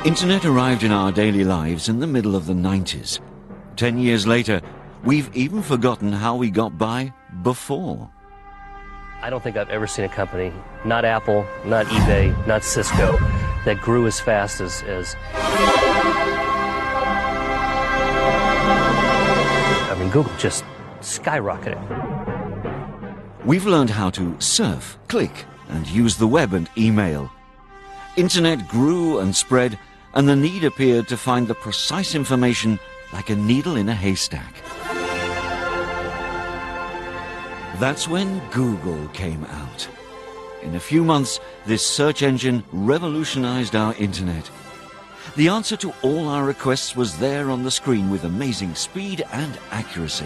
Internet arrived in our daily lives in the middle of the 90s. 10 years later, we've even forgotten how we got by before. I don't think I've ever seen a company, not Apple, not eBay, not Cisco, that grew as fast as I mean, Google just skyrocketed. We've learned how to surf, click, and use the web and email. Internet grew and spread, and the need appeared to find the precise information like a needle in a haystack. That's when Google came out. In a few months, this search engine revolutionized our internet. The answer to all our requests was there on the screen with amazing speed and accuracy.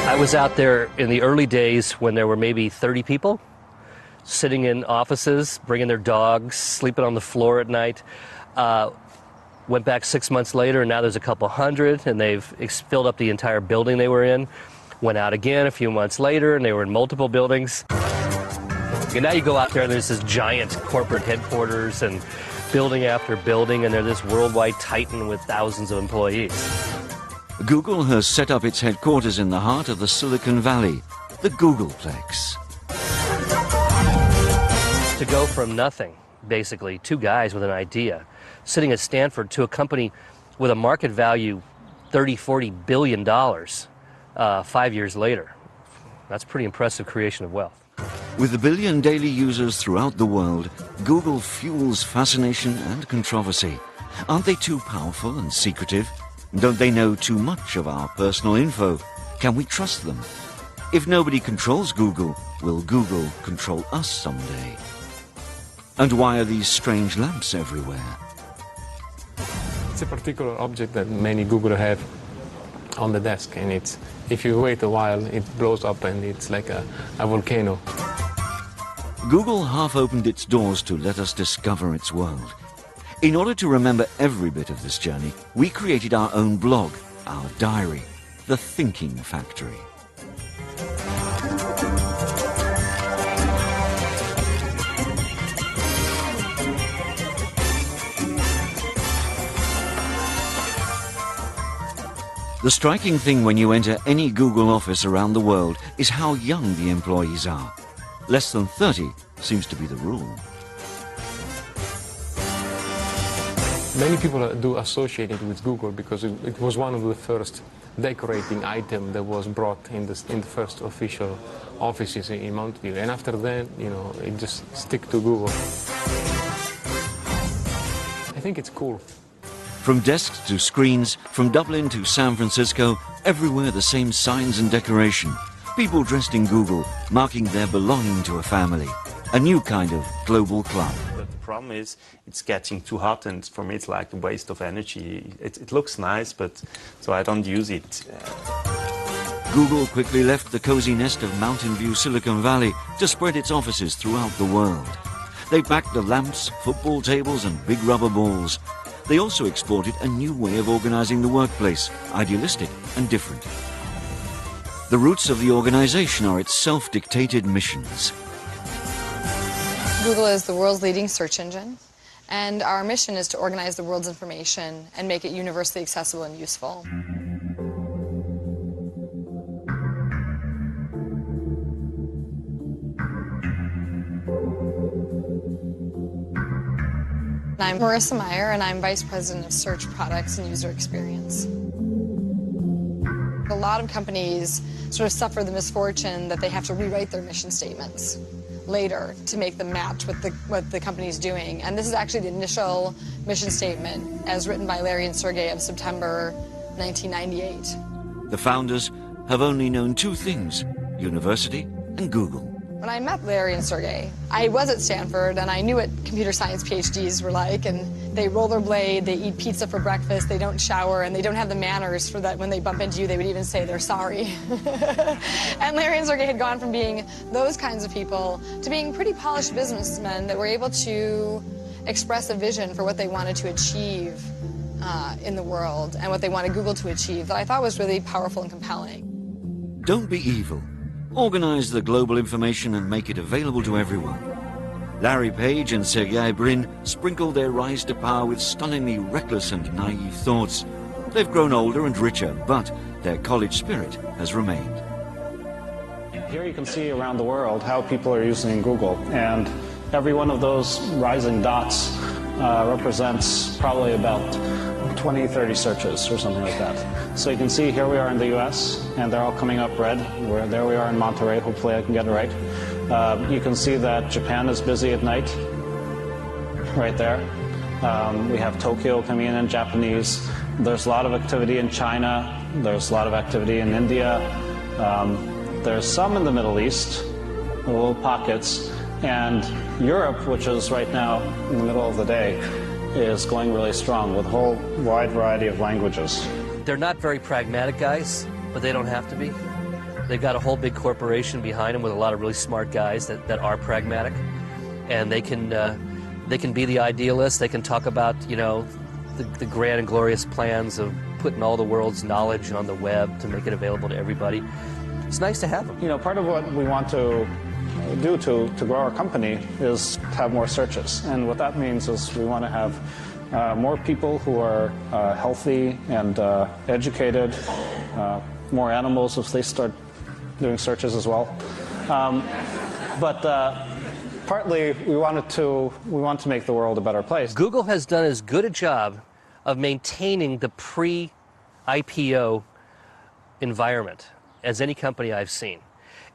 I was out there in the early days when there were maybe 30 people sitting in offices, bringing their dogs, sleeping on the floor at night. Went back 6 months later, and now there's a couple hundred, and they've filled up the entire building they were in. Went out again a few months later, and they were in multiple buildings. And now you go out there, and there's this giant corporate headquarters and building after building, and they're this worldwide titan with thousands of employees. Google has set up its headquarters in the heart of the Silicon Valley, the Googleplex. To go from nothing, basically, two guys with an idea, sitting at Stanford, to a company with a market value $30–40 billion 5 years later. That's a pretty impressive creation of wealth. With a billion daily users throughout the world, Google fuels fascination and controversy. Aren't they too powerful and secretive? Don't they know too much of our personal info? Can we trust them? If nobody controls Google, will Google control us someday? And why are these strange lamps everywhere? It's a particular object that many Googler have on the desk, and if you wait a while, it blows up and it's like a volcano. Google half opened its doors to let us discover its world. In order to remember every bit of this journey, we created our own blog, our diary, The Thinking Factory. The striking thing when you enter any Google office around the world is how young the employees are. Less than 30 seems to be the rule. Many people do associate it with Google because it was one of the first decorating items that was brought in the first official offices in Mountain View. And after that, it just stick to Google. I think it's cool. From desks to screens, from Dublin to San Francisco, everywhere the same signs and decoration. People dressed in Google, marking their belonging to a family. A new kind of global club. The problem is it's getting too hot, and for me it's like a waste of energy. It looks nice, so I don't use it. Google quickly left the cozy nest of Mountain View, Silicon Valley to spread its offices throughout the world. They packed the lamps, football tables and big rubber balls. They also exported a new way of organizing the workplace, idealistic and different. The roots of the organization are its self-dictated missions. Google is the world's leading search engine, and our mission is to organize the world's information and make it universally accessible and useful. I'm Marissa Meyer, and I'm Vice President of Search Products and User Experience. A lot of companies sort of suffer the misfortune that they have to rewrite their mission statements later to make them match what the company's doing. And this is actually the initial mission statement as written by Larry and Sergey of September 1998. The founders have only known two things, university and Google. When I met Larry and Sergey, I was at Stanford and I knew what computer science PhDs were like, and they rollerblade, they eat pizza for breakfast, they don't shower, and they don't have the manners for that when they bump into you, they would even say they're sorry. And Larry and Sergey had gone from being those kinds of people to being pretty polished businessmen that were able to express a vision for what they wanted to achieve in the world and what they wanted Google to achieve that I thought was really powerful and compelling. Don't be evil. Organize the global information and make it available to everyone. Larry Page and Sergey Brin sprinkled their rise to power with stunningly reckless and naive thoughts. They've grown older and richer, but their college spirit has remained. Here you can see around the world how people are using Google, and every one of those rising dots represents probably about 20, 30 searches or something like that. So you can see here we are in the US, and they're all coming up red. There we are in Monterey. Hopefully I can get it right. You can see that Japan is busy at night, right there. We have Tokyo coming in Japanese. There's a lot of activity in China. There's a lot of activity in India. There's some in the Middle East, little pockets. And Europe, which is right now in the middle of the day, is going really strong with a whole wide variety of languages. They're not very pragmatic guys, but they don't have to be. They've got a whole big corporation behind them with a lot of really smart guys that are pragmatic, and they can be the idealists. They can talk about, you know, the grand and glorious plans of putting all the world's knowledge on the web to make it available to everybody. It's nice to have them. You know, part of what we want to do to grow our company is to have more searches, and what that means is we want to have more people who are healthy and educated, more animals if they start doing searches as well. But partly we want to make the world a better place. Google has done as good a job of maintaining the pre-IPO environment as any company I've seen.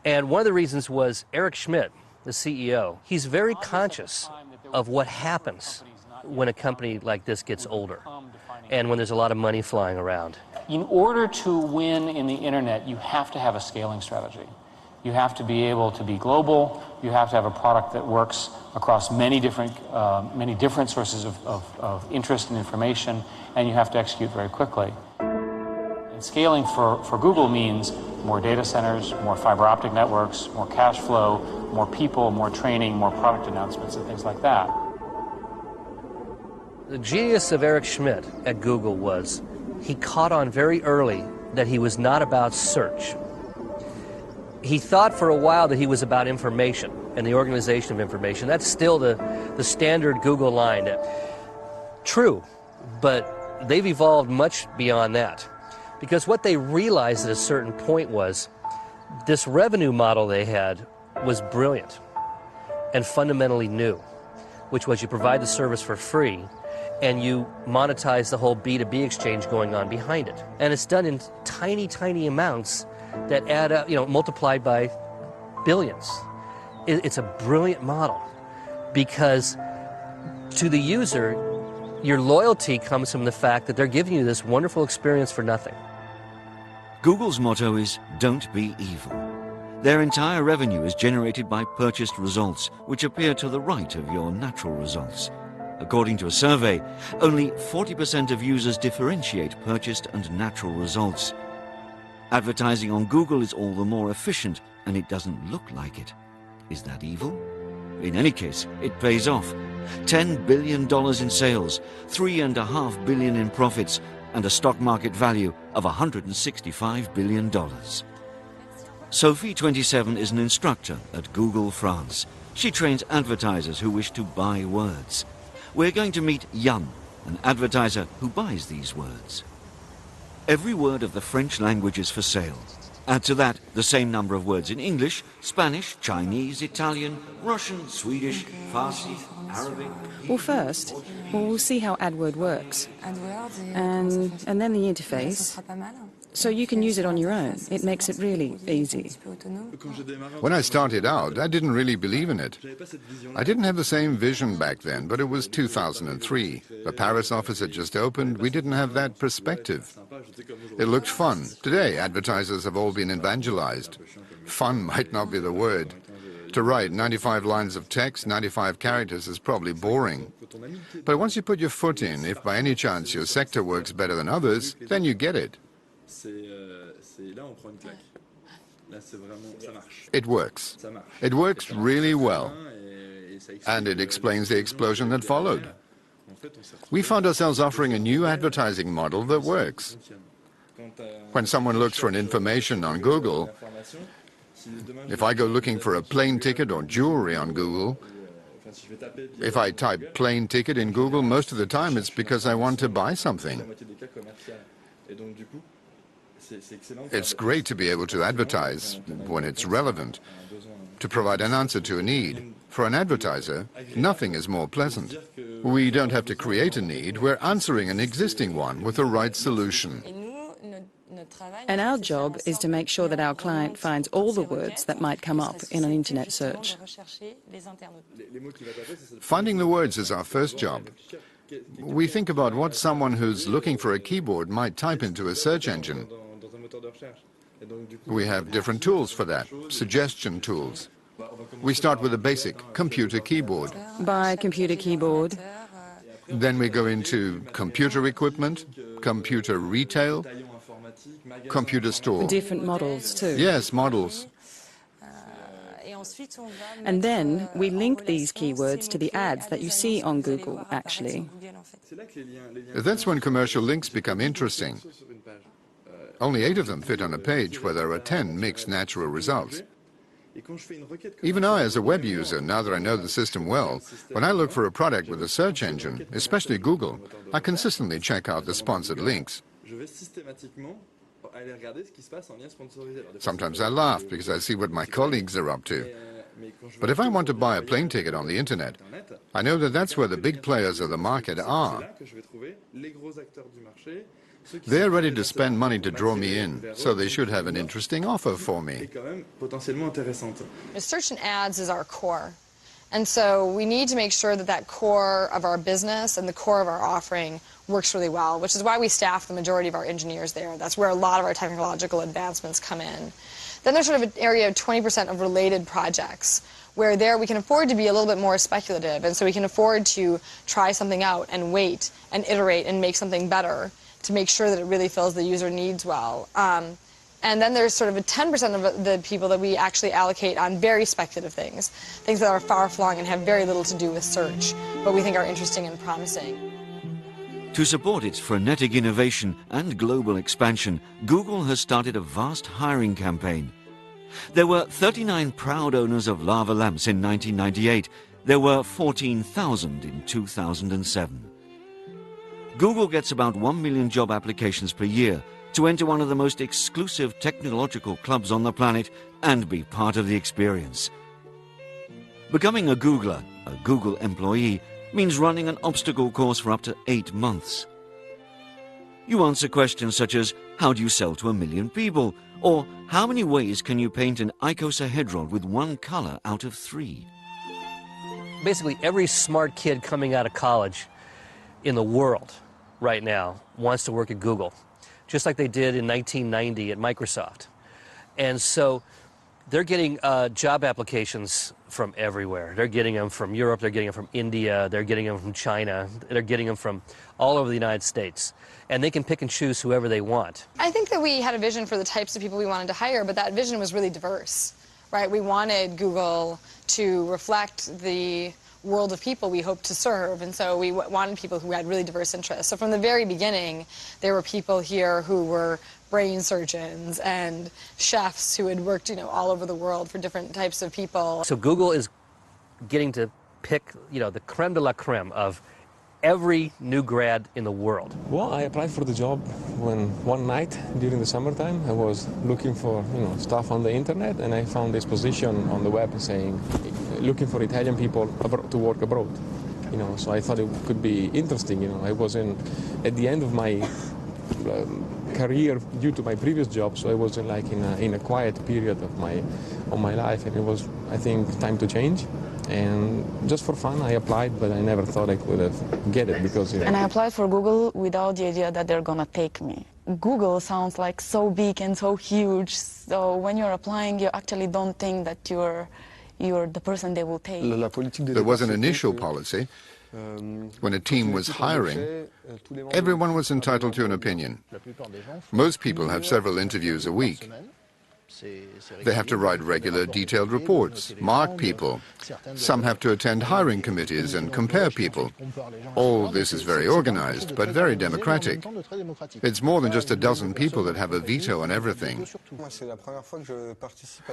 And one of the reasons was Eric Schmidt, the CEO. He's very conscious of what happens when a company like this gets older and when there's a lot of money flying around. In order to win in the internet, you have to have a scaling strategy. You have to be able to be global. You have to have a product that works across many different sources of interest and information, and you have to execute very quickly. And scaling for Google means more data centers, more fiber optic networks, more cash flow, more people, more training, more product announcements, and things like that. The genius of Eric Schmidt at Google was he caught on very early that he was not about search. He thought for a while that he was about information and the organization of information. That's still the standard Google line. True, but they've evolved much beyond that. Because what they realized at a certain point was this revenue model they had was brilliant and fundamentally new, which was you provide the service for free and you monetize the whole B2B exchange going on behind it. And it's done in tiny, tiny amounts that add up, you know, multiplied by billions. It's a brilliant model because to the user, your loyalty comes from the fact that they're giving you this wonderful experience for nothing. Google's motto is, don't be evil. Their entire revenue is generated by purchased results, which appear to the right of your natural results. According to a survey, only 40% of users differentiate purchased and natural results. Advertising on Google is all the more efficient, and it doesn't look like it. Is that evil? In any case, it pays off. $10 billion in sales, $3.5 billion in profits, and a stock market value of $165 billion. Sophie, 27, is an instructor at Google France. She trains advertisers who wish to buy words. We're going to meet Jan, an advertiser who buys these words. Every word of the French language is for sale. Add to that the same number of words in English, Spanish, Chinese, Italian, Russian, Swedish, Farsi, Arabic. Well, first, we'll see how AdWord works, and then the interface, so you can use it on your own. It makes it really easy. When I started out, I didn't really believe in it. I didn't have the same vision back then, but it was 2003. The Paris office had just opened. We didn't have that perspective. It looked fun. Today, advertisers have all been evangelized. Fun might not be the word. To write 95 lines of text, 95 characters is probably boring. But once you put your foot in, if by any chance your sector works better than others, then you get it. It works. It works really well. And it explains the explosion that followed. We found ourselves offering a new advertising model that works. When someone looks for an information on Google, if I go looking for a plane ticket or jewelry on Google, if I type plane ticket in Google, most of the time it's because I want to buy something. It's great to be able to advertise when it's relevant, to provide an answer to a need. For an advertiser, nothing is more pleasant. We don't have to create a need, we're answering an existing one with the right solution. And our job is to make sure that our client finds all the words that might come up in an internet search. Finding the words is our first job. We think about what someone who's looking for a keyboard might type into a search engine. We have different tools for that, suggestion tools. We start with a basic computer keyboard. By computer keyboard, Then we go into computer equipment, computer retail, computer store. different models too. Yes, models. And then we link these keywords to the ads that you see on Google, actually. That's when commercial links become interesting. Only 8 of them fit on a page where there are 10 mixed natural results. Even I, as a web user, now that I know the system well, when I look for a product with a search engine, especially Google, I consistently check out the sponsored links. Sometimes I laugh because I see what my colleagues are up to. But if I want to buy a plane ticket on the internet, I know that that's where the big players of the market are. They're ready to spend money to draw me in, so they should have an interesting offer for me. Search and ads is our core. And so we need to make sure that that core of our business and the core of our offering works really well, which is why we staff the majority of our engineers there. That's where a lot of our technological advancements come in. Then there's sort of an area of 20% of related projects, where there we can afford to be a little bit more speculative, and so we can afford to try something out and wait and iterate and make something better to make sure that it really fills the user needs well. And then there's sort of a 10% of the people that we actually allocate on very speculative things, things that are far-flung and have very little to do with search, but we think are interesting and promising. To support its frenetic innovation and global expansion, Google has started a vast hiring campaign. There were 39 proud owners of lava lamps in 1998. There were 14,000 in 2007. Google gets about 1 million job applications per year to enter one of the most exclusive technological clubs on the planet and be part of the experience. Becoming a Googler, a Google employee, means running an obstacle course for up to 8 months. You answer questions such as, how do you sell to 1 million people? Or, how many ways can you paint an icosahedral with 1 color out of 3? Basically, every smart kid coming out of college in the world right now wants to work at Google, just like they did in 1990 at Microsoft. And so they're getting job applications from everywhere. They're getting them from Europe, they're getting them from India, they're getting them from China, they're getting them from all over the United States. And they can pick and choose whoever they want. I think that we had a vision for the types of people we wanted to hire, but that vision was really diverse, right? We wanted Google to reflect the world of people we hoped to serve, and so we wanted people who had really diverse interests. So from the very beginning, there were people here who were brain surgeons and chefs who had worked, all over the world for different types of people. So Google is getting to pick, the creme de la creme of every new grad in the world. Well, I applied for the job when one night during the summertime I was looking for stuff on the internet, and I found this position on the web saying looking for Italian people to work abroad. So I thought it could be interesting. I was at the end of my career due to my previous job, so I was in a quiet period of my life, and it was, I think, time to change. And just for fun, I applied, but I never thought I could have get it because. And I applied for Google without the idea that they're gonna take me. Google sounds like so big and so huge. So when you're applying, you actually don't think that you're the person they will take. There was an initial policy. When a team was hiring, everyone was entitled to an opinion. Most people have several interviews a week. They have to write regular, detailed reports, mark people. Some have to attend hiring committees and compare people. All this is very organized, but very democratic. It's more than just a dozen people that have a veto on everything.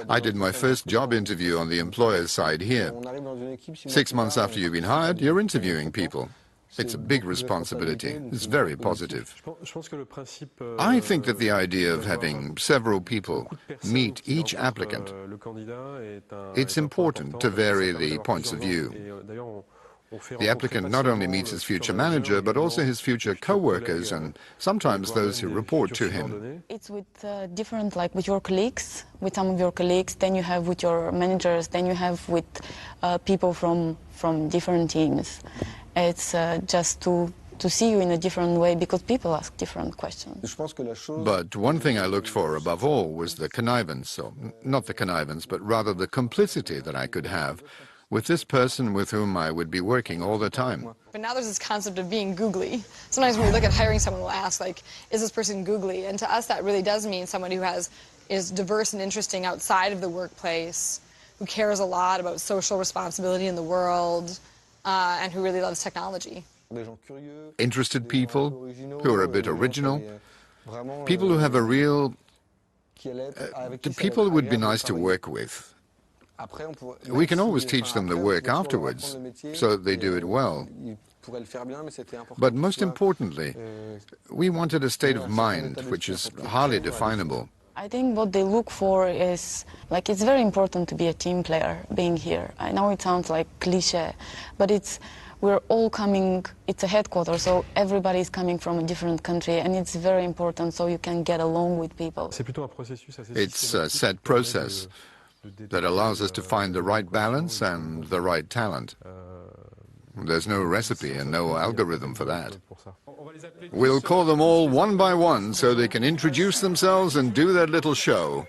I did my first job interview on the employer's side here. 6 months after you've been hired, you're interviewing people. It's a big responsibility. It's very positive. I think that the idea of having several people meet each applicant, it's important to vary the points of view. The applicant not only meets his future manager, but also his future co-workers and sometimes those who report to him. It's with different, like with your colleagues, with some of your colleagues, then you have with your managers, then you have with people from different teams. It's just to see you in a different way because people ask different questions. But one thing I looked for above all was the connivance, or not the connivance, but rather the complicity that I could have with this person with whom I would be working all the time. But now there's this concept of being googly. Sometimes when we look at hiring someone, we'll ask, like, is this person googly? And to us, that really does mean someone who is diverse and interesting outside of the workplace, who cares a lot about social responsibility in the world, and who really loves technology. Interested people who are a bit original, people who have a real... people who would be nice to work with. We can always teach them the work afterwards, so that they do it well. But most importantly, we wanted a state of mind which is hardly definable. I think what they look for is, like, it's very important to be a team player being here. I know it sounds like cliche, but we're all coming, it's a headquarters, so everybody's coming from a different country, and it's very important so you can get along with people. It's a set process that allows us to find the right balance and the right talent. There's no recipe and no algorithm for that. We'll call them all one by one so they can introduce themselves and do their little show.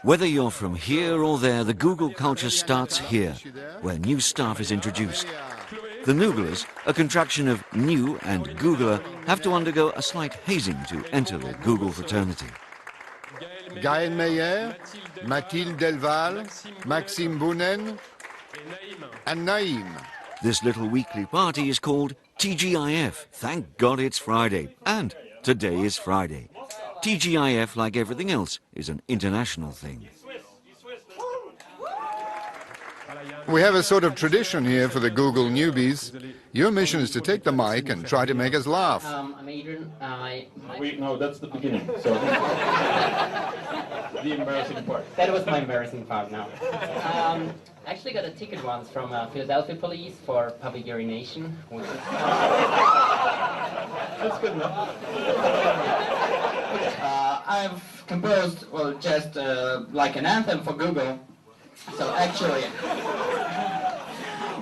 Whether you're from here or there, the Google culture starts here, where new staff is introduced. The Nooglers, a contraction of new and Googler, have to undergo a slight hazing to enter the Google fraternity. Gaël Meyer, Mathilde Delval, Maxime Bounen, and Naïm. This little weekly party is called TGIF. Thank God it's Friday. And today is Friday. TGIF, like everything else, is an international thing. We have a sort of tradition here for the Google newbies. Your mission is to take the mic and try to make us laugh. I'm Adrian. No, that's the beginning. So the embarrassing part. That was my embarrassing part now. I actually got a ticket once from Philadelphia police for public urination. Which is... That's good enough. I've composed, well, just like an anthem for Google. So actually,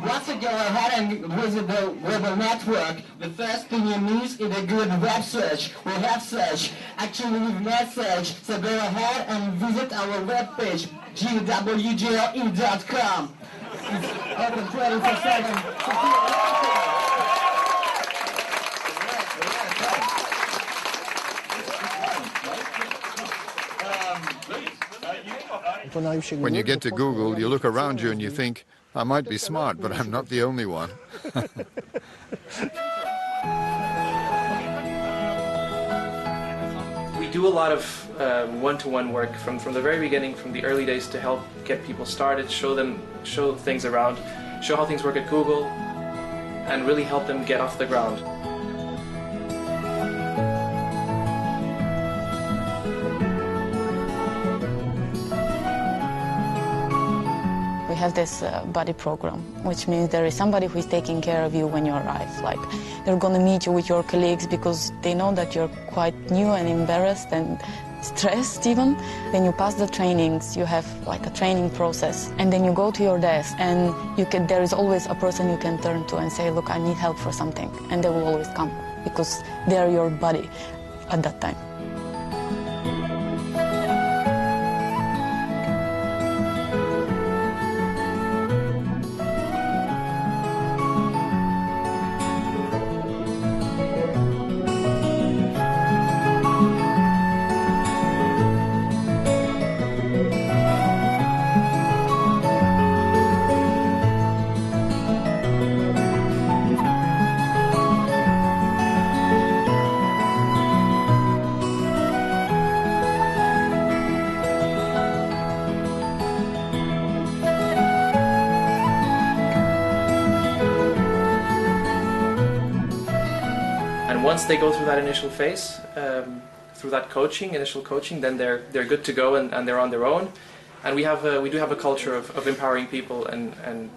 once you go ahead and visit the global network, the first thing you need is a good web search. We have search. Actually, we've not search. So go ahead and visit our webpage, gwgle.com. It's open 24/7. When you get to Google, you look around you and you think, I might be smart, but I'm not the only one. We do a lot of one-to-one work from the very beginning, from the early days, to help get people started, show things around, show how things work at Google, and really help them get off the ground. We have this buddy program, which means there is somebody who is taking care of you when you arrive. Like, they're going to meet you with your colleagues because they know that you're quite new and embarrassed and stressed even. Then you pass the trainings, you have like a training process, and then you go to your desk and there is always a person you can turn to and say, look, I need help for something. And they will always come because they're your buddy at that time. once they go through that initial phase, through that initial coaching, then they're good to go and they're on their own. And we do have a culture of empowering people and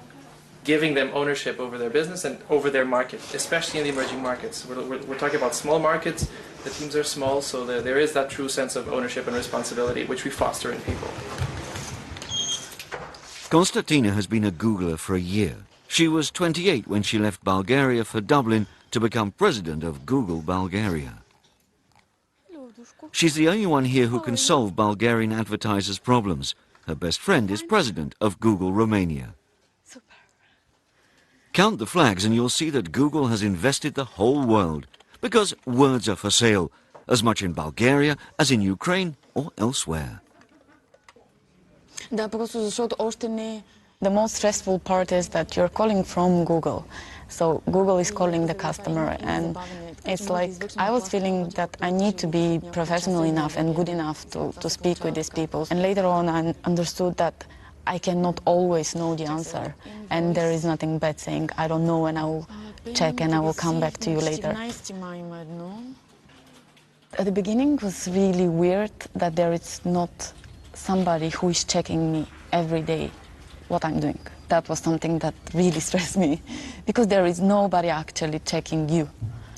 giving them ownership over their business and over their market, especially in the emerging markets. We're talking about small markets. The teams are small, so there is that true sense of ownership and responsibility, which we foster in people. Konstantina has been a Googler for a year. She was 28 when she left Bulgaria for Dublin to become president of Google Bulgaria. She's the only one here who can solve Bulgarian advertisers' problems. Her best friend is president of Google Romania. Count the flags and you'll see that Google has invested the whole world, because words are for sale, as much in Bulgaria as in Ukraine or elsewhere. The most stressful part is that you're calling from Google. So Google is calling the customer, and it's like I was feeling that I need to be professional enough and good enough to speak with these people. And later on I understood that I cannot always know the answer, and there is nothing bad saying I don't know and I will check and I will come back to you later. At the beginning it was really weird that there is not somebody who is checking me every day what I'm doing. That was something that really stressed me, because there is nobody actually checking you.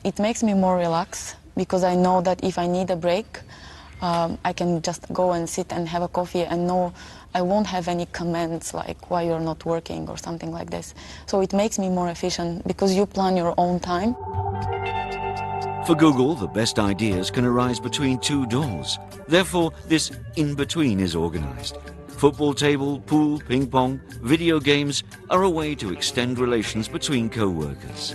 It makes me more relaxed, because I know that if I need a break, I can just go and sit and have a coffee and know I won't have any comments like why you're not working or something like this. So it makes me more efficient, because you plan your own time. For Google, the best ideas can arise between two doors. Therefore, this in-between is organized. Football table, pool, ping pong, video games are a way to extend relations between co-workers.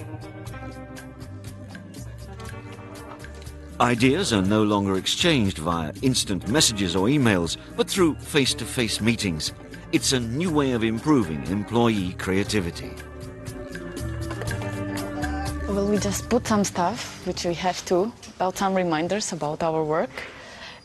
Ideas are no longer exchanged via instant messages or emails, but through face-to-face meetings. It's a new way of improving employee creativity. Well, we just put some stuff, which we have to, about some reminders about our work.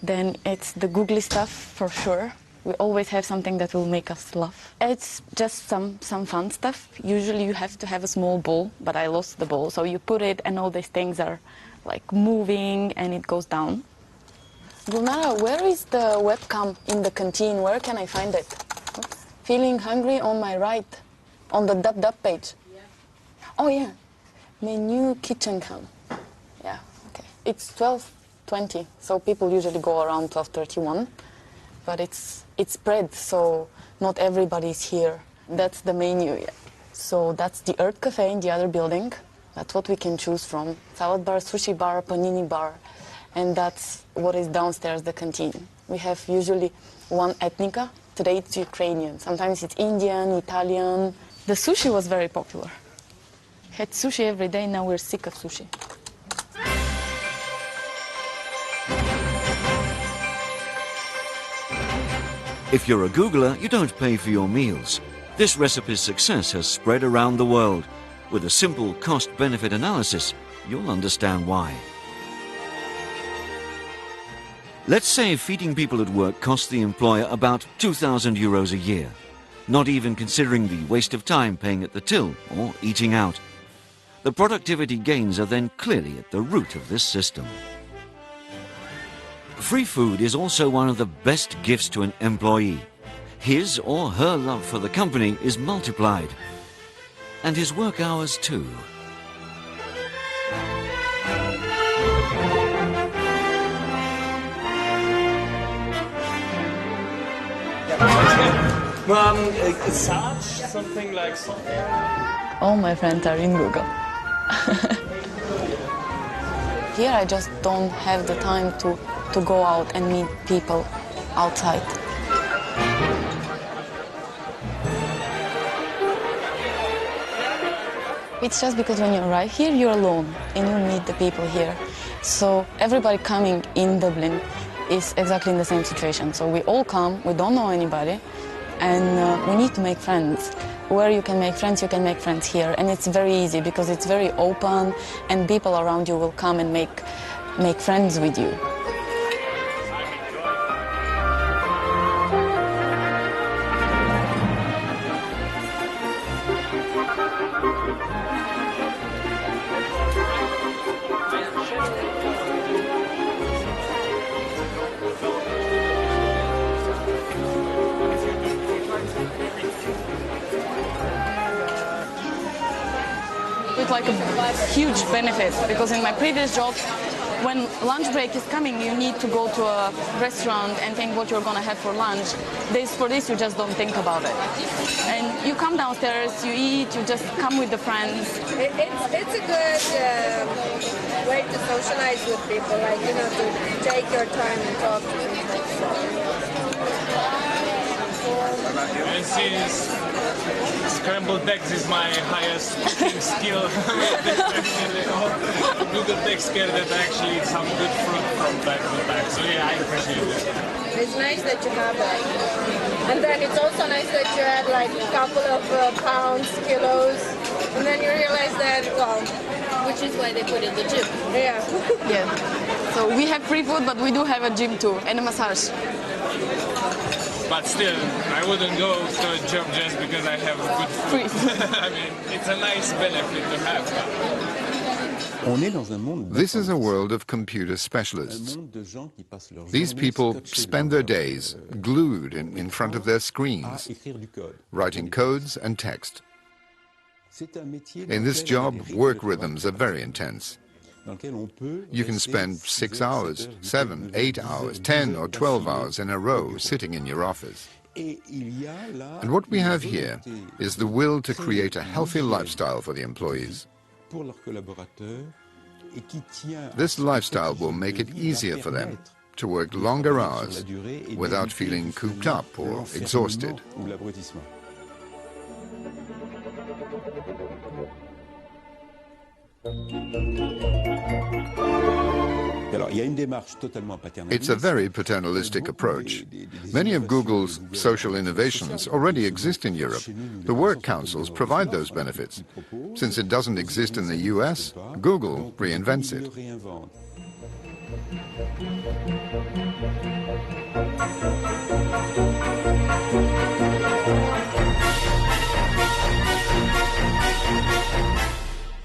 Then it's the googly stuff for sure. We always have something that will make us laugh. It's just some fun stuff. Usually you have to have a small ball, but I lost the ball. So you put it and all these things are like moving and it goes down. Gulnara, where is the webcam in the canteen? Where can I find it? Oops. Feeling hungry on my right, on the dub page. Yeah. Oh yeah, menu kitchen cam. Yeah, okay. It's 12:20, so people usually go around 12:31. But it's spread, so not everybody is here. That's the menu. Yeah. So that's the Earth Cafe in the other building. That's what we can choose from. Salad bar, sushi bar, panini bar. And that's what is downstairs, the canteen. We have usually one etnica. Today it's Ukrainian. Sometimes it's Indian, Italian. The sushi was very popular. Had sushi every day, now we're sick of sushi. If you're a Googler, you don't pay for your meals. This recipe's success has spread around the world. With a simple cost-benefit analysis, you'll understand why. Let's say feeding people at work costs the employer about 2,000 euros a year, not even considering the waste of time paying at the till or eating out. The productivity gains are then clearly at the root of this system. Free food is also one of the best gifts to an employee. His or her love for the company is multiplied. And his work hours too. Search, something like so. All my friends are in Google. Here I just don't have the time to go out and meet people outside. It's just because when you arrive here, you're alone and you meet the people here. So everybody coming in Dublin is exactly in the same situation. So we all come, we don't know anybody, and we need to make friends. Where you can make friends here. And it's very easy because it's very open and people around you will come and make friends with you. like a huge benefit, because in my previous job, when lunch break is coming, you need to go to a restaurant and think what you're going to have for lunch. For this, you just don't think about it. And you come downstairs, you eat, you just come with the friends. It's a good way to socialize with people, like, you know, to take your time and talk to people. And since scrambled eggs is my highest cooking skill, Google takes care that I actually eat some good fruit from time to time. So yeah, I appreciate it. It's nice that you have that. And then it's also nice that you add like a couple of pounds, kilos, and then you realize that, well, which is why they put in the gym. Yeah. Yeah. So we have free food, but we do have a gym too, and a massage. But still, I wouldn't go to a job just because I have good food. I mean, it's a nice benefit to have. This is a world of computer specialists. These people spend their days glued in front of their screens, writing codes and text. In this job, work rhythms are very intense. You can spend 6 hours, 7, 8 hours, 10 or 12 hours in a row sitting in your office. And what we have here is the will to create a healthy lifestyle for the employees. This lifestyle will make it easier for them to work longer hours without feeling cooped up or exhausted. It's a very paternalistic approach. Many of Google's social innovations already exist in Europe. The work councils provide those benefits. Since it doesn't exist in the US, Google reinvents it.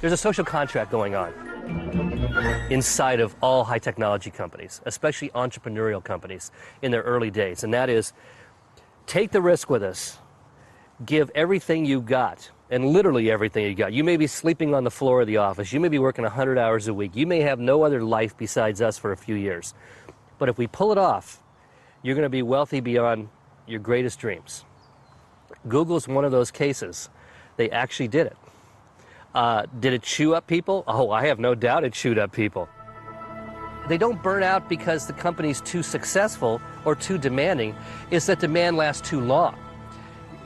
There's a social contract going on inside of all high technology companies, especially entrepreneurial companies in their early days. And that is, take the risk with us, give everything you got, and literally everything you got. You may be sleeping on the floor of the office. You may be working 100 hours a week. You may have no other life besides us for a few years. But if we pull it off, you're going to be wealthy beyond your greatest dreams. Google's one of those cases. They actually did it. Did it chew up people? Oh, I have no doubt it chewed up people. They don't burn out because the company's too successful or too demanding. It's that demand lasts too long.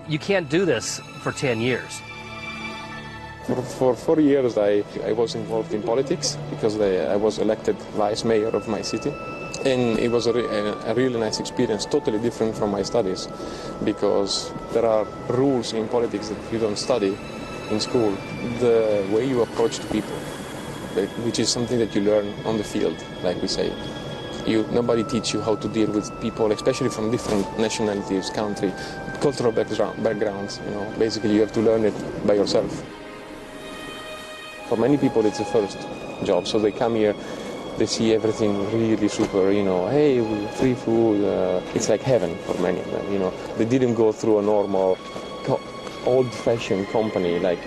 You can't do this for 10 years. For 4 years, I was involved in politics because I was elected vice mayor of my city. And it was a really nice experience, totally different from my studies, because there are rules in politics that you don't study in school. The way you approach people, which is something that you learn on the field, like we say. Nobody teach you how to deal with people, especially from different nationalities, country, cultural backgrounds. You know, basically you have to learn it by yourself. For many people, it's the first job, so they come here. They see everything really super, you know, hey, free food, it's like heaven for many of them, you know. They didn't go through a normal, old-fashioned company, like,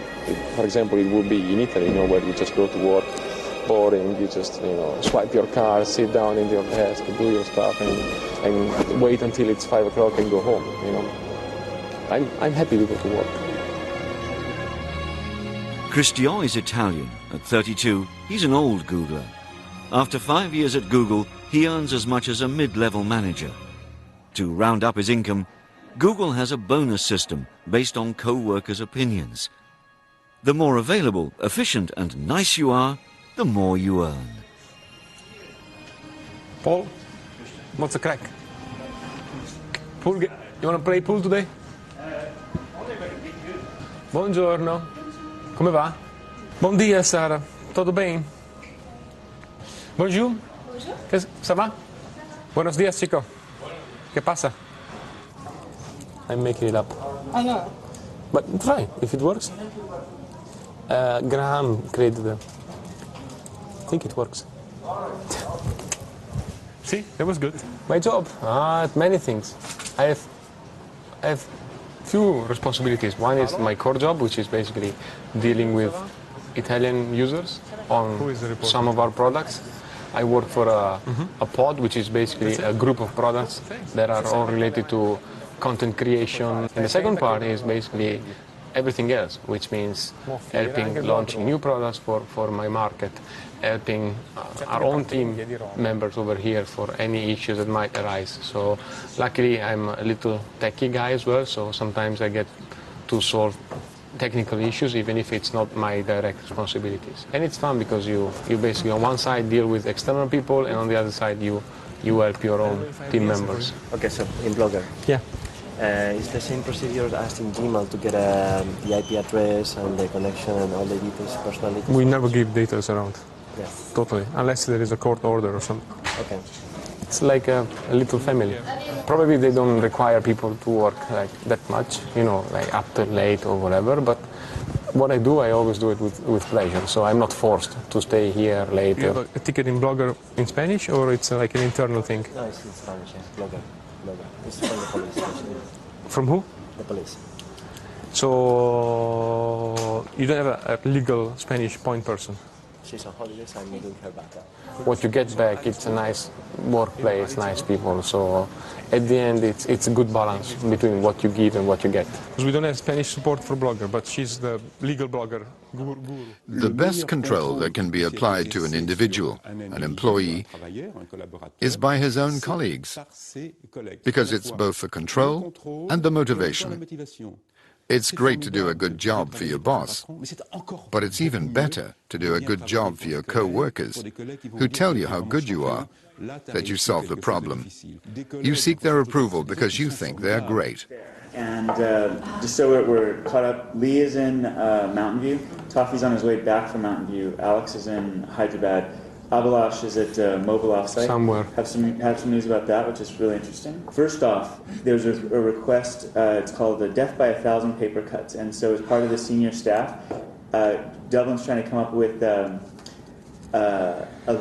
for example, it would be in Italy, you know, where you just go to work, boring, you just, you know, swipe your card, sit down in your desk, do your stuff, and wait until it's 5 o'clock and go home, you know. I'm happy to go to work. Cristian is Italian. At 32, he's an old Googler. After 5 years at Google, he earns as much as a mid-level manager. To round up his income, Google has a bonus system based on co-workers' opinions. The more available, efficient and nice you are, the more you earn. Paul, what's the crack? Pool, you want to play pool today? Buongiorno. Come va? Bom dia, Sara. Tudo bem? Bonjour. Bonjour. Ça va? Buenos días, chico. ¿Qué pasa? I'm making it up. I know. But try, if it works. Graham created it. I think it works. See, that was good. My job, many things. I have few responsibilities. One is my core job, which is basically dealing with Italian users on some of our products. I work for a pod, which is basically a group of products that are all related to content creation. And the second part is basically everything else, which means helping launching new products for my market, helping our own team members over here for any issues that might arise. So luckily I'm a little techie guy as well, so sometimes I get to solve technical issues even if it's not my direct responsibilities. And it's fun because you basically on one side deal with external people and on the other side you help your own team members. Okay, so in Blogger. Yeah. Is the same procedure as in Gmail to get the IP address and the connection and all the details, personal details? We never give details around. Yes. Totally, unless there is a court order or something. Okay. It's like a little family. Probably they don't require people to work like that much, you know, like up till late or whatever, but what I do, I always do it with pleasure, so I'm not forced to stay here later. You have a ticket in Blogger in Spanish, or it's like an internal thing? No, it's in Spanish, yes, Blogger. It's from the police, actually. From who? The police. So you don't have a legal Spanish point person? She's on holidays, I'm doing her back. What you get back, it's a nice workplace, nice people, so at the end it's a good balance between what you give and what you get. Because we don't have Spanish support for Blogger, but she's the legal blogger guru. The best control that can be applied to an individual, an employee, is by his own colleagues, because it's both the control and the motivation. It's great to do a good job for your boss, but it's even better to do a good job for your co-workers, who tell you how good you are, that you solve the problem. You seek their approval because you think they're great. And just so we're caught up, Lee is in Mountain View, Toffee's on his way back from Mountain View, Alex is in Hyderabad, Abhilash is at Mobile Offsite. Somewhere. Have some news about that, which is really interesting. First off, there's a request, it's called the Death by 1,000 Paper Cuts, and so as part of the senior staff, Devlin's trying to come up with a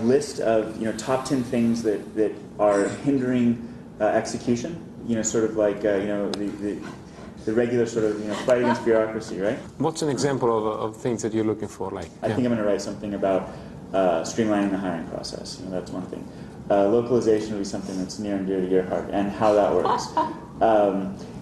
list of top 10 things that are hindering execution. Sort of like the regular sort of fight against bureaucracy, right? What's an example of things that you're looking for? Like I think I'm going to write something about streamlining the hiring process. That's one thing. Localization would be something that's near and dear to your heart, and how that works.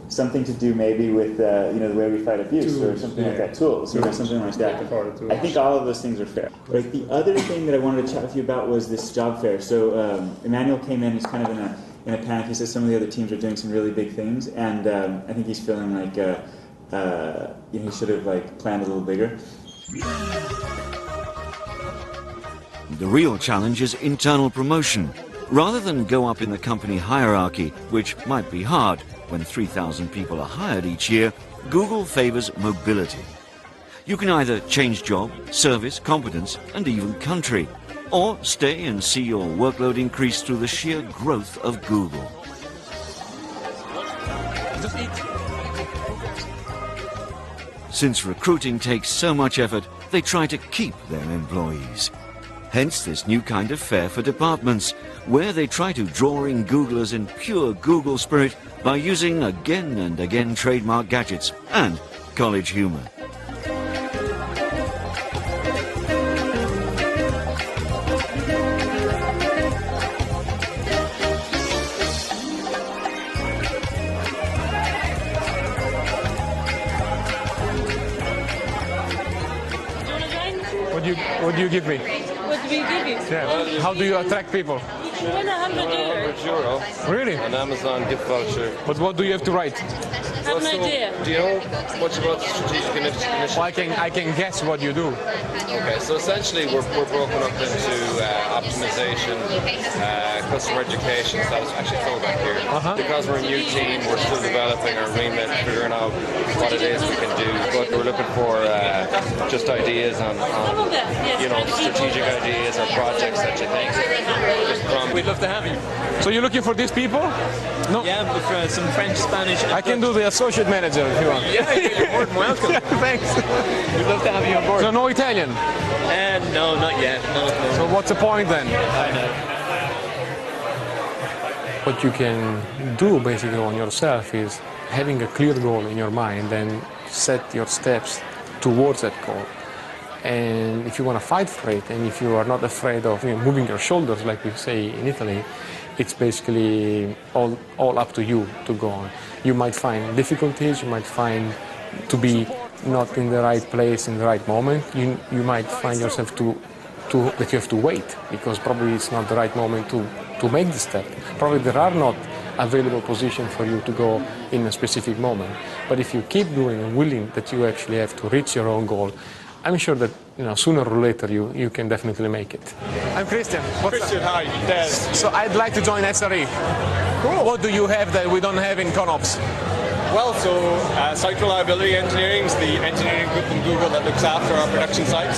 Something to do maybe with the way we fight abuse, tools, or something like that. Tools, or something like that. I think all of those things are fair. Right. The other thing that I wanted to chat with you about was this job fair. So Emmanuel came in. He's kind of in a panic. He says some of the other teams are doing some really big things, and I think he's feeling like he should have planned a little bigger. The real challenge is internal promotion. Rather than go up in the company hierarchy, which might be hard when 3,000 people are hired each year, Google favors mobility. You can either change job, service, competence, and even country, or stay and see your workload increase through the sheer growth of Google. Since recruiting takes so much effort, they try to keep their employees. Hence this new kind of fair for departments, where they try to draw in Googlers in pure Google spirit by using again and again trademark gadgets and college humor. What do you give me? What do we give you? Yeah. How do you attract people? €100. Really? An Amazon gift voucher. But what do you have to write? I have an idea. Do you know much about the strategic initiative? Well, I can guess what you do. Okay, so essentially we're broken up into optimization, customer education. So that was actually thrown back here. Because we're a new team, we're still developing our remit, figuring out what it is we can do. But we're looking for just ideas on strategic ideas or projects that you think. We'd love to have you. So you're looking for these people? No. Yeah, for some French, Spanish. I can do the associate manager if you want. Yeah, you're more than welcome. Yeah, thanks. We'd love to have you on board. So no Italian? No, not yet. No. So what's the point then? I know. What you can do basically on yourself is having a clear goal in your mind and set your steps towards that goal. And if you want to fight for it, and if you are not afraid of moving your shoulders, like we say in Italy, it's basically all up to you to go on. You might find difficulties, you might find to be not in the right place in the right moment. You might find yourself that you have to wait, because probably it's not the right moment to make the step. Probably there are not available positions for you to go in a specific moment. But if you keep doing and willing that you actually have to reach your own goal, I'm sure that sooner or later you can definitely make it. I'm Christian. Christian, hi. Des. So I'd like to join SRE. Cool. What do you have that we don't have in ConOps? Well, so site reliability engineering is the engineering group in Google that looks after our production sites.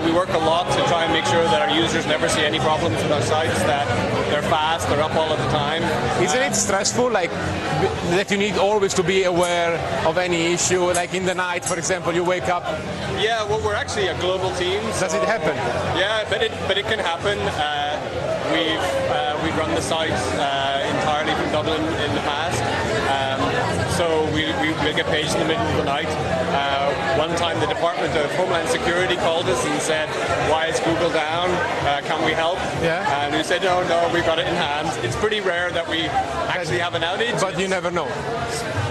We work a lot to try and make sure that our users never see any problems with our sites, that they're fast, they're up all of the time. Isn't it stressful, like that you need always to be aware of any issue, like in the night, for example, you wake up? Yeah, well, we're actually a global team. Does it happen? Yeah, but it can happen. We've run the site entirely from Dublin in the past. So we'll get paged in the middle of the night. One time the Department of Homeland Security called us and said, why is Google down? Can we help? Yeah. And we said, no, we've got it in hand. It's pretty rare that we actually have an outage. But you never know.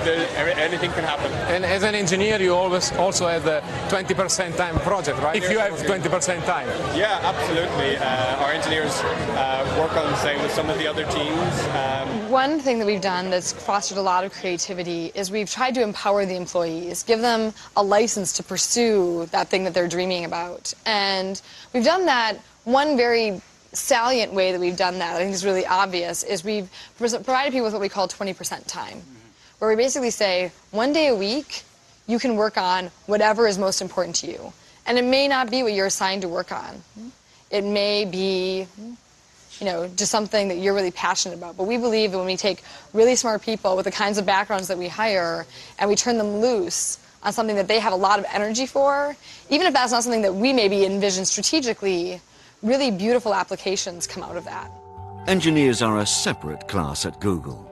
Anything can happen. And as an engineer, you always also have the 20% time project, right? If you have 20% time. Yeah, absolutely. Our engineers work on the same with some of the other teams. One thing that we've done that's fostered a lot of creativity is we've tried to empower the employees, give them a license to pursue that thing that they're dreaming about. And we've done that. One very salient way that we've done that, I think is really obvious, is we've provided people with what we call 20% time, where we basically say, one day a week, you can work on whatever is most important to you. And it may not be what you're assigned to work on. It may be just something that you're really passionate about. But we believe that when we take really smart people with the kinds of backgrounds that we hire and we turn them loose on something that they have a lot of energy for, even if that's not something that we maybe envision strategically, really beautiful applications come out of that. Engineers are a separate class at Google.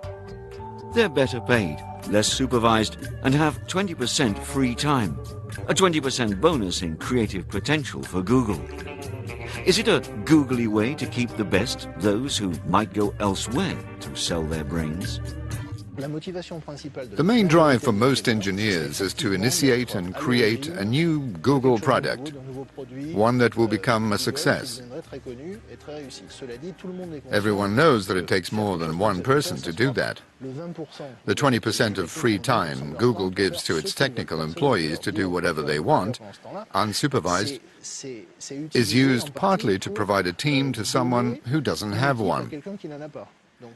They're better paid, less supervised, and have 20% free time, a 20% bonus in creative potential for Google. Is it a googly way to keep the best, those who might go elsewhere to sell their brains? The main drive for most engineers is to initiate and create a new Google product, one that will become a success. Everyone knows that it takes more than one person to do that. The 20% of free time Google gives to its technical employees to do whatever they want, unsupervised, is used partly to provide a team to someone who doesn't have one.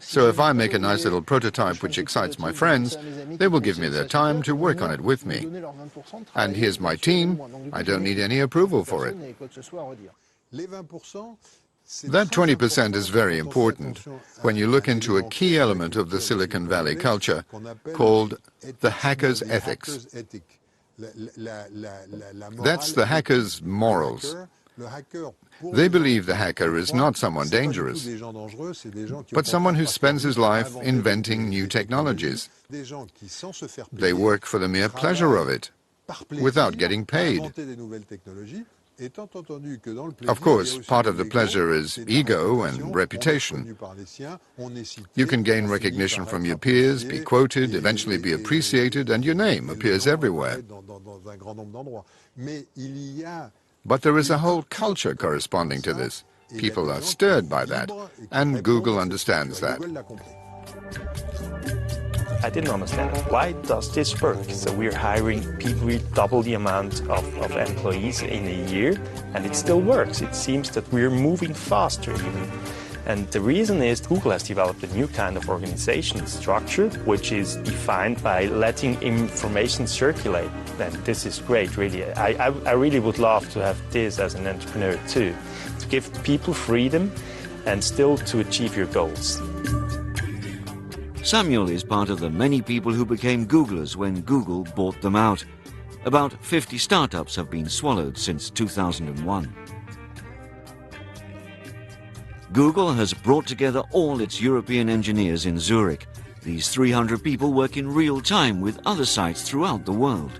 So if I make a nice little prototype which excites my friends, they will give me their time to work on it with me. And here's my team. I don't need any approval for it. That 20% is very important when you look into a key element of the Silicon Valley culture called the hacker's ethics. That's the hacker's morals. They believe the hacker is not someone dangerous, but someone who spends his life inventing new technologies. They work for the mere pleasure of it, without getting paid. Of course, part of the pleasure is ego and reputation. You can gain recognition from your peers, be quoted, eventually be appreciated, and your name appears everywhere. But there is a whole culture corresponding to this. People are stirred by that, and Google understands that. I didn't understand, why does this work? So we're hiring people with double the amount of employees in a year, and it still works. It seems that we're moving faster even. And the reason is Google has developed a new kind of organization structure, which is defined by letting information circulate. And this is great, really. I really would love to have this as an entrepreneur too, to give people freedom and still to achieve your goals. Samuel is part of the many people who became Googlers when Google bought them out. About 50 startups have been swallowed since 2001. Google has brought together all its European engineers in Zurich. These 300 people work in real time with other sites throughout the world.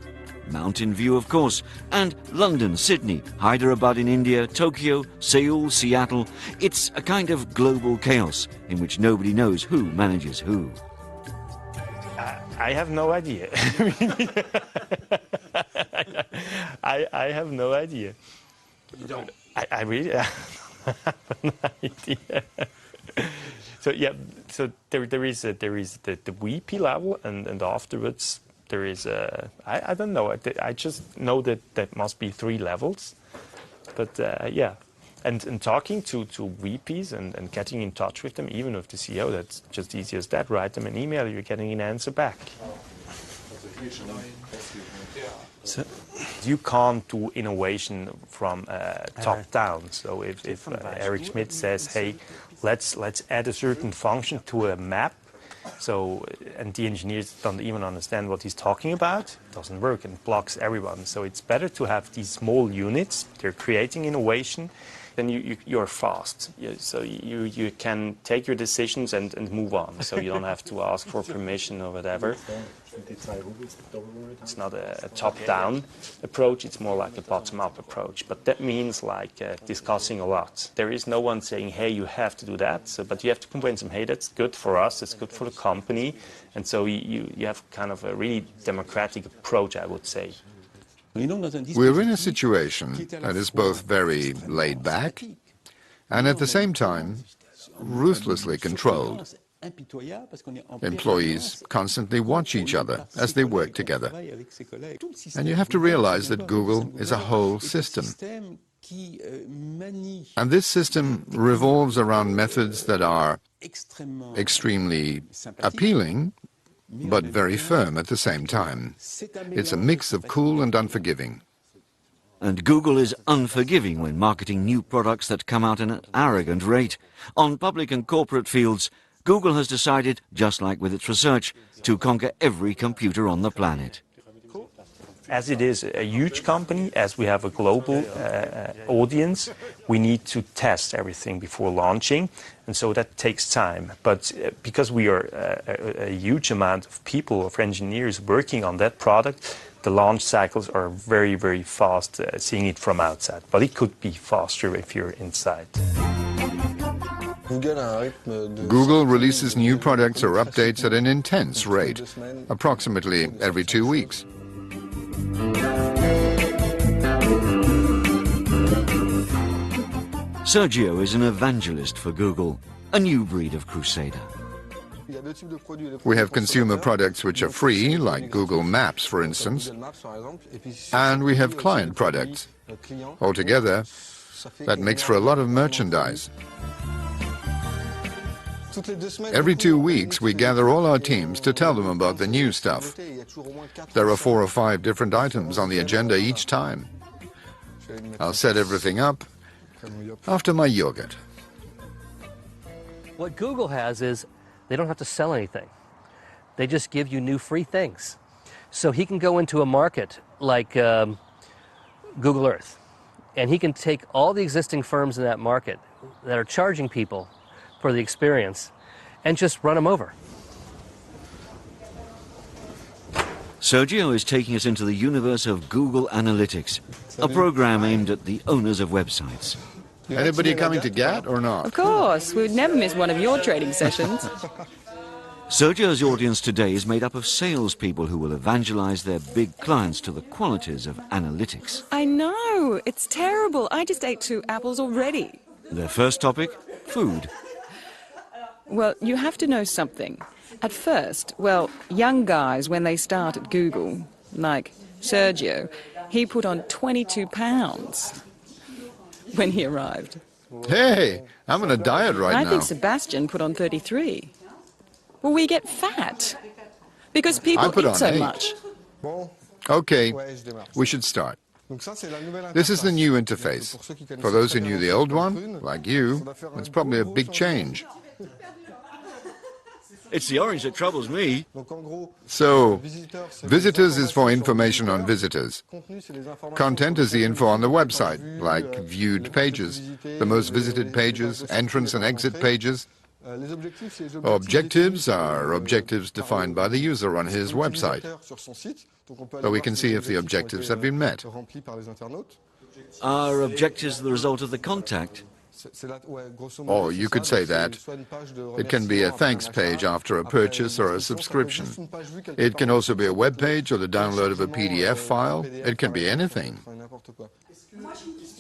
Mountain View, of course, and London, Sydney, Hyderabad in India, Tokyo, Seoul, Seattle. It's a kind of global chaos in which nobody knows who manages who. I have no idea. I have no idea. You don't? I really have no idea. So yeah, so there is the VP level, and afterwards there is I don't know. I just know that there must be 3 levels, but yeah, and talking to VPs and getting in touch with them, even with the CEO, that's just easy as that. Write them an email, you're getting an answer back. So you can't do innovation from top down. So if Eric Schmidt says, hey, let's add a certain function to a map, so and the engineers don't even understand what he's talking about, it doesn't work and blocks everyone. So it's better to have these small units. They're creating innovation. Then you're fast. So you can take your decisions and move on. So you don't have to ask for permission or whatever. It's not a top-down approach, it's more like a bottom-up approach. But that means like discussing a lot. There is no one saying, hey, you have to do that. So, but you have to convince them, hey, that's good for us, it's good for the company. And so you have kind of a really democratic approach, I would say. We're in a situation that is both very laid back and at the same time ruthlessly controlled. Employees constantly watch each other as they work together. And you have to realize that Google is a whole system. And this system revolves around methods that are extremely appealing, but very firm at the same time. It's a mix of cool and unforgiving. And Google is unforgiving when marketing new products that come out at an arrogant rate. On public and corporate fields, Google has decided, just like with its research, to conquer every computer on the planet. As it is a huge company, as we have a global audience, we need to test everything before launching, and so that takes time. But because we are a huge amount of people, of engineers working on that product, the launch cycles are very, very fast, seeing it from outside. But it could be faster if you're inside. Google releases new products or updates at an intense rate, approximately every 2 weeks. Sergio is an evangelist for Google, a new breed of crusader. We have consumer products which are free, like Google Maps, for instance, and we have client products. Altogether, that makes for a lot of merchandise. Every 2 weeks, we gather all our teams to tell them about the new stuff. There are 4 or 5 different items on the agenda each time. I'll set everything up after my yogurt. What Google has is they don't have to sell anything. They just give you new free things. So he can go into a market like Google Earth, and he can take all the existing firms in that market that are charging people for the experience and just run them over. Sergio is taking us into the universe of Google Analytics, a program aimed at the owners of websites. Anybody coming to GAT or not? Of course, we would never miss one of your trading sessions. Sergio's audience today is made up of salespeople who will evangelize their big clients to the qualities of analytics. I know, it's terrible. I just ate 2 apples already. Their first topic, food. Well, you have to know something. At first, well, young guys, when they start at Google, like Sergio, he put on 22 pounds when he arrived. Hey, I'm on a diet right now. I think Sebastian put on 33. Well, we get fat because people eat so 8. much. Okay, we should start. This is the new interface. For those who knew the old one, like you, it's probably a big change. It's the orange that troubles me. So, visitors is for information on visitors. Content is the info on the website, like viewed pages, the most visited pages, entrance and exit pages. Objectives are objectives defined by the user on his website, so we can see if the objectives have been met. Are objectives the result of the contact? Or you could say that. It can be a thanks page after a purchase or a subscription. It can also be a web page or the download of a PDF file. It can be anything.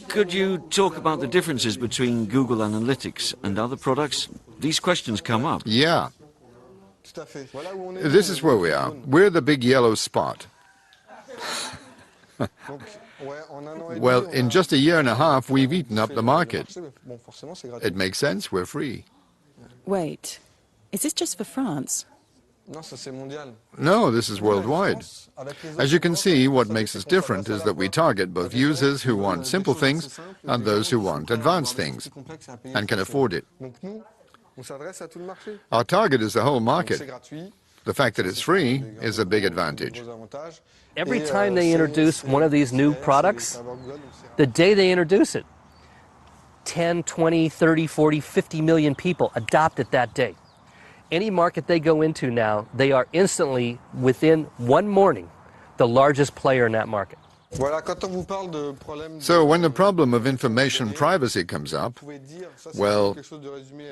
Could you talk about the differences between Google Analytics and other products? These questions come up. Yeah. This is where we are. We're the big yellow spot. Well, in just a year and a half, we've eaten up the market. It makes sense, we're free. Wait, is this just for France? No, this is worldwide. As you can see, what makes us different is that we target both users who want simple things and those who want advanced things and can afford it. Our target is the whole market. The fact that it's free is a big advantage. Every time they introduce one of these new products, the day they introduce it, 10, 20, 30, 40, 50 million people adopt it that day. Any market they go into now, they are instantly, within one morning, the largest player in that market. So when the problem of information privacy comes up, well,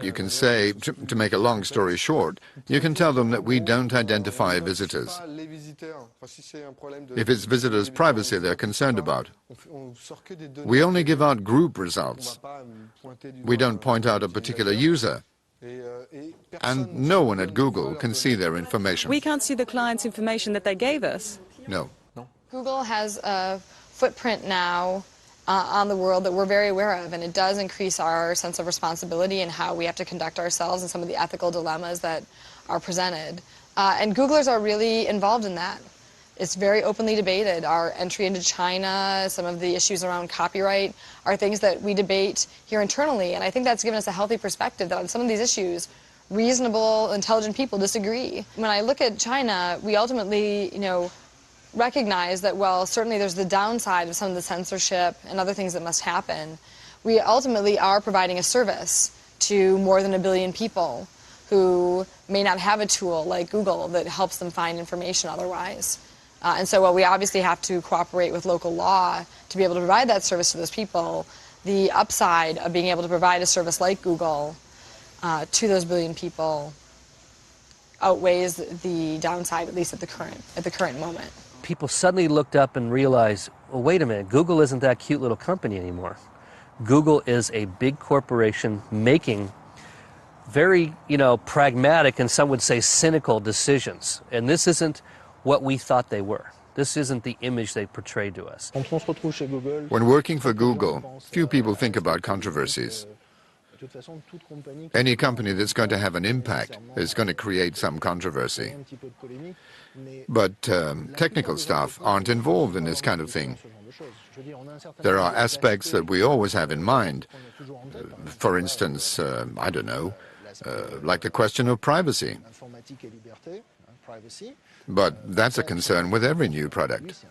you can say, to make a long story short, you can tell them that we don't identify visitors. If it's visitors' privacy they're concerned about, we only give out group results. We don't point out a particular user. And no one at Google can see their information. We can't see the client's information that they gave us. No. Google has a footprint now on the world that we're very aware of, and it does increase our sense of responsibility and how we have to conduct ourselves and some of the ethical dilemmas that are presented. And Googlers are really involved in that. It's very openly debated. Our entry into China, some of the issues around copyright are things that we debate here internally, and I think that's given us a healthy perspective that on some of these issues, reasonable, intelligent people disagree. When I look at China, we ultimately, recognize that, well, certainly there's the downside of some of the censorship and other things that must happen. We ultimately are providing a service to more than 1 billion people who may not have a tool like Google that helps them find information otherwise. And so while we obviously have to cooperate with local law to be able to provide that service to those people, the upside of being able to provide a service like Google to those 1 billion people outweighs the downside, at least at the current moment. People suddenly looked up and realized, well, wait a minute, Google isn't that cute little company anymore. Google is a big corporation making very, pragmatic and some would say cynical decisions. And this isn't what we thought they were. This isn't the image they portrayed to us. When working for Google, few people think about controversies. Any company that's going to have an impact is going to create some controversy. But technical staff aren't involved in this kind of thing. There are aspects that we always have in mind. For instance, I don't know, like the question of privacy. But that's a concern with every new product.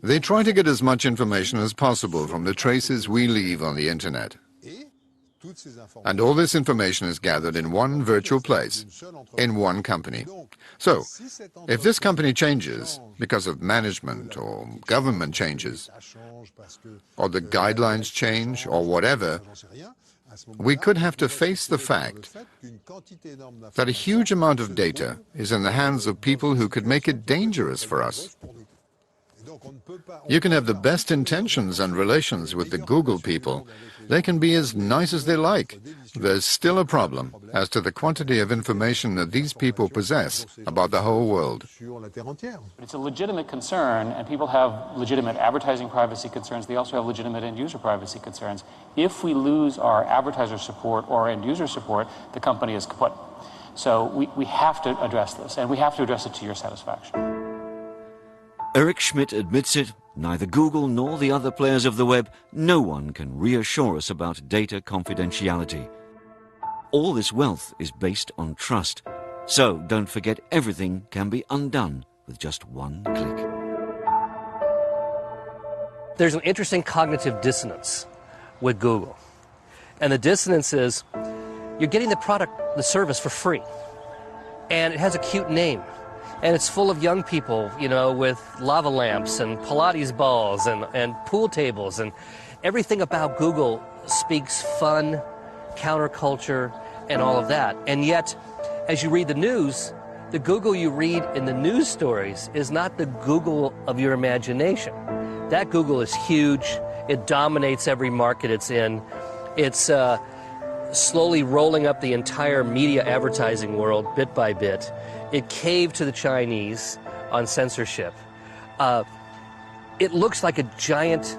They try to get as much information as possible from the traces we leave on the internet. And all this information is gathered in one virtual place, in one company. So, if this company changes because of management or government changes, or the guidelines change, or whatever, we could have to face the fact that a huge amount of data is in the hands of people who could make it dangerous for us. You can have the best intentions and relations with the Google people. They can be as nice as they like. There's still a problem as to the quantity of information that these people possess about the whole world. It's a legitimate concern, and people have legitimate advertising privacy concerns. They also have legitimate end-user privacy concerns. If we lose our advertiser support or end-user support, the company is kaput. So we have to address this, and we have to address it to your satisfaction. Eric Schmidt admits it, neither Google nor the other players of the web, no one can reassure us about data confidentiality. All this wealth is based on trust. So don't forget, everything can be undone with just one click. There's an interesting cognitive dissonance with Google. And the dissonance is you're getting the product, the service for free. And it has a cute name. And it's full of young people, you know, with lava lamps and Pilates balls and pool tables. And everything about Google speaks fun, counterculture, and all of that. And yet, as you read the news, the Google you read in the news stories is not the Google of your imagination. That Google is huge. It dominates every market it's in. It's slowly rolling up the entire media advertising world bit by bit. It caved to the Chinese on censorship. It looks like a giant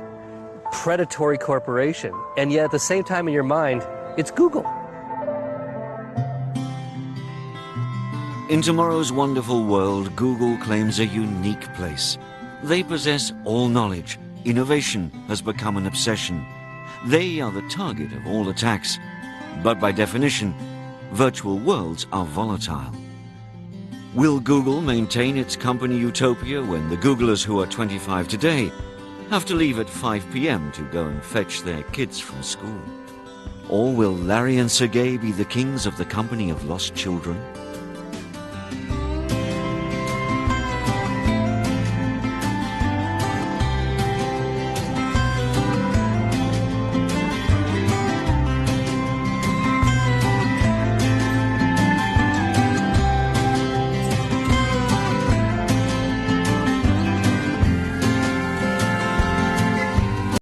predatory corporation, and yet at the same time in your mind, it's Google. In tomorrow's wonderful world, Google claims a unique place. They possess all knowledge. Innovation has become an obsession. They are the target of all attacks. But by definition, virtual worlds are volatile. Will Google maintain its company utopia when the Googlers who are 25 today have to leave at 5 p.m. to go and fetch their kids from school? Or will Larry and Sergey be the kings of the company of lost children?